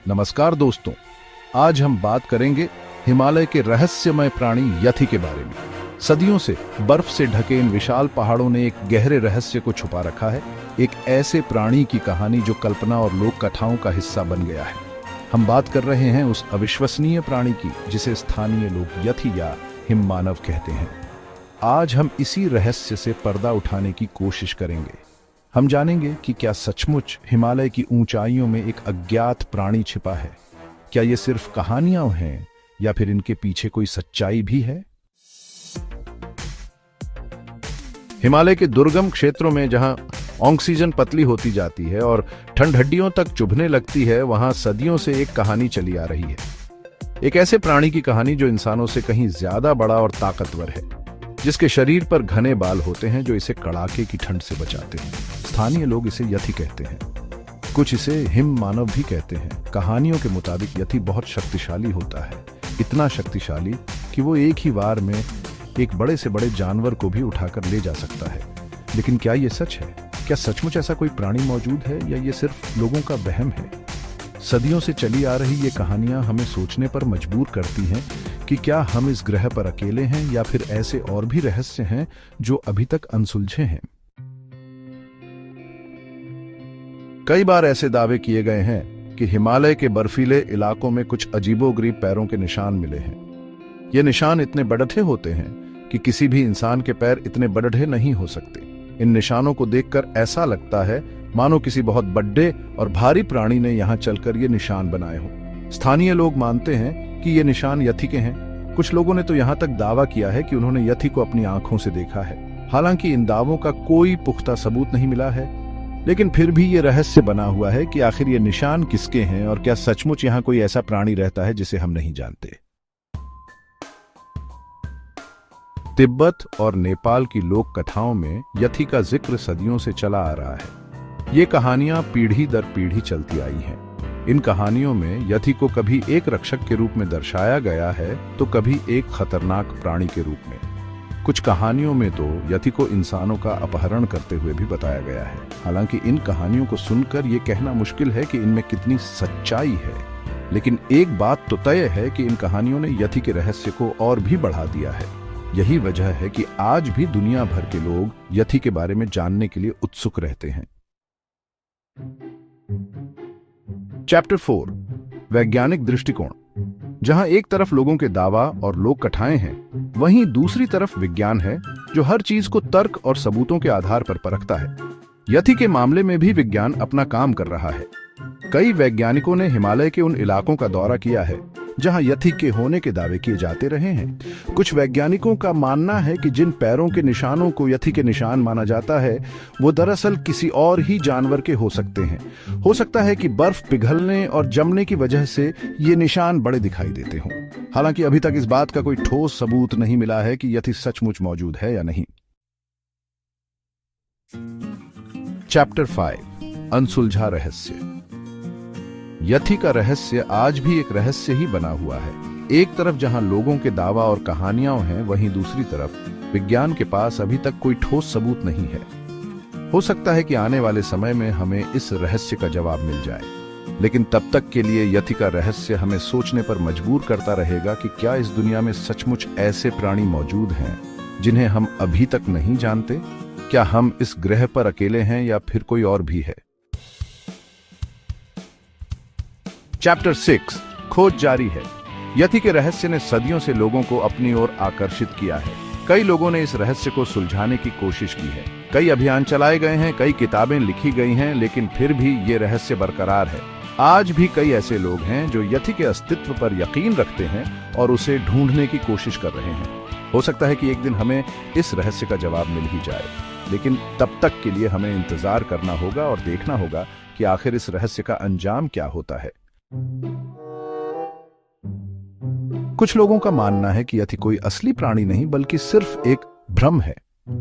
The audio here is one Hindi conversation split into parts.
नमस्कार दोस्तों, आज हम बात करेंगे हिमालय के रहस्यमय प्राणी यथि के बारे में। सदियों से बर्फ से ढके इन विशाल पहाड़ों ने एक गहरे रहस्य को छुपा रखा है, एक ऐसे प्राणी की कहानी जो कल्पना और लोक कथाओं का हिस्सा बन गया है। हम बात कर रहे हैं उस अविश्वसनीय प्राणी की जिसे स्थानीय लोग यथि या हिममानव कहते हैं। आज हम इसी रहस्य से पर्दा उठाने की कोशिश करेंगे। हम जानेंगे कि क्या सचमुच हिमालय की ऊंचाइयों में एक अज्ञात प्राणी छिपा है। क्या ये सिर्फ कहानियां हैं या फिर इनके पीछे कोई सच्चाई भी है। हिमालय के दुर्गम क्षेत्रों में जहां ऑक्सीजन पतली होती जाती है और ठंड हड्डियों तक चुभने लगती है, वहां सदियों से एक कहानी चली आ रही है। एक ऐसे प्राणी की कहानी जो इंसानों से कहीं ज्यादा बड़ा और ताकतवर है, जिसके शरीर पर घने बाल होते हैं जो इसे कड़ाके की ठंड से बचाते हैं। स्थानीय लोग इसे यथि कहते हैं, कुछ इसे हिम मानव भी कहते हैं। कहानियों के मुताबिक यथि बहुत शक्तिशाली होता है, इतना शक्तिशाली कि वो एक ही बार में एक बड़े से बड़े जानवर को भी उठाकर ले जा सकता है। लेकिन क्या ये सच है? क्या सचमुच ऐसा कोई प्राणी मौजूद है या ये सिर्फ लोगों का वहम है? सदियों से चली आ रही ये कहानियां हमें सोचने पर मजबूर करती हैं कि क्या हम इस ग्रह पर अकेले हैं या फिर ऐसे और भी रहस्य हैं जो अभी तक अनसुलझे हैं। कई बार ऐसे दावे किए गए हैं कि हिमालय के बर्फीले इलाकों में कुछ अजीबोगरीब पैरों के निशान मिले हैं। ये निशान इतने बढ़े होते हैं कि किसी भी इंसान के पैर इतने बढ़े नहीं हो सकते। इन निशानों को देखकर ऐसा लगता है मानो किसी बहुत बड़े और भारी प्राणी ने यहां चलकर ये निशान बनाए हों। स्थानीय लोग मानते हैं कि ये निशान यथि के हैं। कुछ लोगों ने तो यहां तक दावा किया है कि उन्होंने यथि को अपनी आंखों से देखा है। हालांकि इन दावों का कोई पुख्ता सबूत नहीं मिला है, लेकिन फिर भी ये रहस्य बना हुआ है कि आखिर ये निशान किसके हैं और क्या सचमुच यहां कोई ऐसा प्राणी रहता है जिसे हम नहीं जानते। तिब्बत और नेपाल की लोक कथाओं में यथि का जिक्र सदियों से चला आ रहा है। ये कहानियां पीढ़ी दर पीढ़ी चलती आई हैं। इन कहानियों में यथि को कभी एक रक्षक के रूप में दर्शाया गया है तो कभी एक खतरनाक प्राणी के रूप में। कुछ कहानियों में तो यथि को इंसानों का अपहरण करते हुए भी बताया गया है। हालांकि इन कहानियों को सुनकर यह कहना मुश्किल है कि इनमें कितनी सच्चाई है, लेकिन एक बात तो तय है कि इन कहानियों ने यथि के रहस्य को और भी बढ़ा दिया है। यही वजह है कि आज भी दुनिया भर के लोग यथि के बारे में जानने के लिए उत्सुक रहते हैं। चैप्टर 4, वैज्ञानिक दृष्टिकोण। जहां एक तरफ लोगों के दावा और लोक कथाएं हैं, वहीं दूसरी तरफ विज्ञान है जो हर चीज को तर्क और सबूतों के आधार पर परखता है। यथि के मामले में भी विज्ञान अपना काम कर रहा है। कई वैज्ञानिकों ने हिमालय के उन इलाकों का दौरा किया है जहां यथि के होने के दावे किए जाते रहे हैं। कुछ वैज्ञानिकों का मानना है कि जिन पैरों के निशानों को यथि के निशान माना जाता है, वो दरअसल किसी और ही जानवर के हो सकते हैं। हो सकता है कि बर्फ पिघलने और जमने की वजह से ये निशान बड़े दिखाई देते हों। हालांकि अभी तक इस बात का कोई ठोस सबूत नहीं मिला है कि यथि सचमुच मौजूद है या नहीं। चैप्टर 5, अनसुलझा रहस्य। यथि का रहस्य आज भी एक रहस्य ही बना हुआ है। एक तरफ जहां लोगों के दावा और कहानियां हैं, वहीं दूसरी तरफ विज्ञान के पास अभी तक कोई ठोस सबूत नहीं है। हो सकता है कि आने वाले समय में हमें इस रहस्य का जवाब मिल जाए, लेकिन तब तक के लिए यथि का रहस्य हमें सोचने पर मजबूर करता रहेगा कि क्या इस दुनिया में सचमुच ऐसे प्राणी मौजूद हैं जिन्हें हम अभी तक नहीं जानते। क्या हम इस ग्रह पर अकेले हैं या फिर कोई और भी है। चैप्टर 6, खोज जारी है। यथि के रहस्य ने सदियों से लोगों को अपनी ओर आकर्षित किया है। कई लोगों ने इस रहस्य को सुलझाने की कोशिश की है। कई अभियान चलाए गए हैं, कई किताबें लिखी गई हैं, लेकिन फिर भी ये रहस्य बरकरार है। आज भी कई ऐसे लोग हैं जो यथि के अस्तित्व पर यकीन रखते हैं और उसे ढूंढने की कोशिश कर रहे हैं। हो सकता है कि एक दिन हमें इस रहस्य का जवाब मिल ही जाए, लेकिन तब तक के लिए हमें इंतजार करना होगा और देखना होगा कि आखिर इस रहस्य का अंजाम क्या होता है। कुछ लोगों का मानना है कि यथि कोई असली प्राणी नहीं बल्कि सिर्फ एक भ्रम है।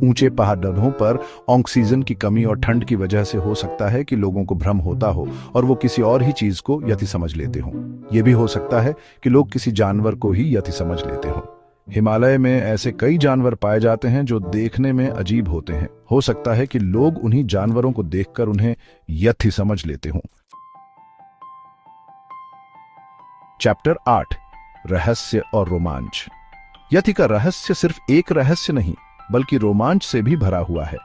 ऊंचे पहाड़ों पर ऑक्सीजन की कमी और ठंड की वजह से हो सकता है कि लोगों को भ्रम होता हो और वो किसी और ही चीज को यथि समझ लेते हों। यह भी हो सकता है कि लोग किसी जानवर को ही यथि समझ लेते हों। हिमालय में ऐसे कई जानवर पाए जाते हैं जो देखने में अजीब होते हैं। हो सकता है कि लोग उन्हीं जानवरों को देखकर उन्हें यथि समझ लेते हों। चैप्टर 8 रहस्य और रोमांच। यथि का रहस्य सिर्फ एक रहस्य नहीं बल्कि रोमांच से भी भरा हुआ है।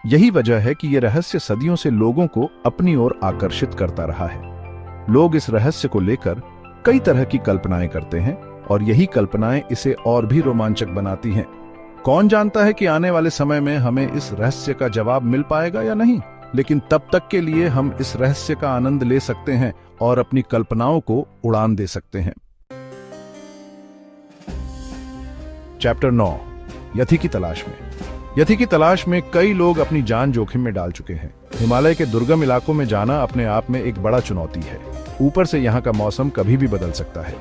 यही वजह है कि यह रहस्य सदियों से लोगों को अपनी ओर आकर्षित करता रहा है। लोग इस रहस्य को लेकर कई तरह की कल्पनाएं करते हैं और यही कल्पनाएं इसे और भी रोमांचक बनाती हैं। कौन जानता है कि आने वाले समय में हमें इस रहस्य का जवाब मिल पाएगा या नहीं, लेकिन तब तक के लिए हम इस रहस्य का आनंद ले सकते हैं और अपनी कल्पनाओं को उड़ान दे सकते हैं। चैप्टर 9 यथि की तलाश में। यथि की तलाश में कई लोग अपनी जान जोखिम में डाल चुके हैं। हिमालय के दुर्गम इलाकों में जाना अपने आप में एक बड़ा चुनौती है। ऊपर से यहाँ का मौसम कभी भी बदल सकता है,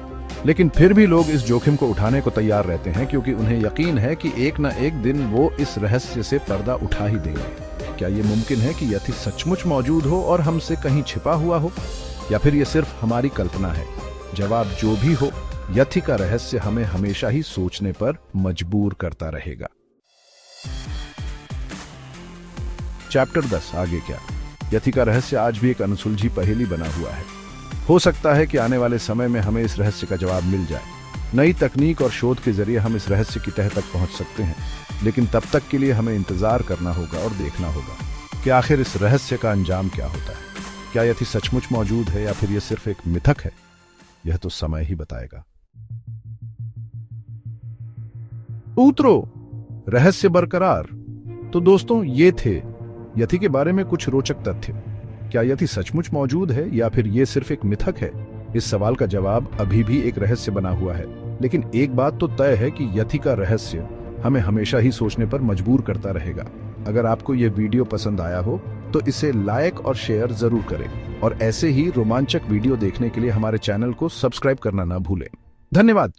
लेकिन फिर भी लोग इस जोखिम को उठाने को तैयार रहते हैं क्योंकि उन्हें यकीन है कि एक न एक दिन वो इस रहस्य से पर्दा उठा ही देंगे। क्या ये मुमकिन है कि यथि सचमुच मौजूद हो और हमसे कहीं छिपा हुआ हो, या फिर ये सिर्फ हमारी कल्पना है? जवाब जो भी हो, यथि का रहस्य हमें हमेशा ही सोचने पर मजबूर करता रहेगा। चैप्टर 10 आगे क्या। यथि का रहस्य आज भी एक अनसुलझी पहेली बना हुआ है। हो सकता है कि आने वाले समय में हमें इस रहस्य का जवाब मिल जाए। नई तकनीक और शोध के जरिए हम इस रहस्य की तह तक पहुंच सकते हैं, लेकिन तब तक के लिए हमें इंतजार करना होगा और देखना होगा कि आखिर इस रहस्य का अंजाम क्या होता है। क्या यथि सचमुच मौजूद है या फिर यह सिर्फ एक मिथक है? यह तो समय ही बताएगा। उतरो रहस्य बरकरार। तो दोस्तों, ये थे यथि के बारे में कुछ रोचक तथ्य। क्या यथि सचमुच मौजूद है या फिर यह सिर्फ एक मिथक है? इस सवाल का जवाब अभी भी एक रहस्य बना हुआ है, लेकिन एक बात तो तय है कि यथि का रहस्य हमें हमेशा ही सोचने पर मजबूर करता रहेगा। अगर आपको यह वीडियो पसंद आया हो तो इसे लाइक और शेयर जरूर करें और ऐसे ही रोमांचक वीडियो देखने के लिए हमारे चैनल को सब्सक्राइब करना ना भूलें। धन्यवाद।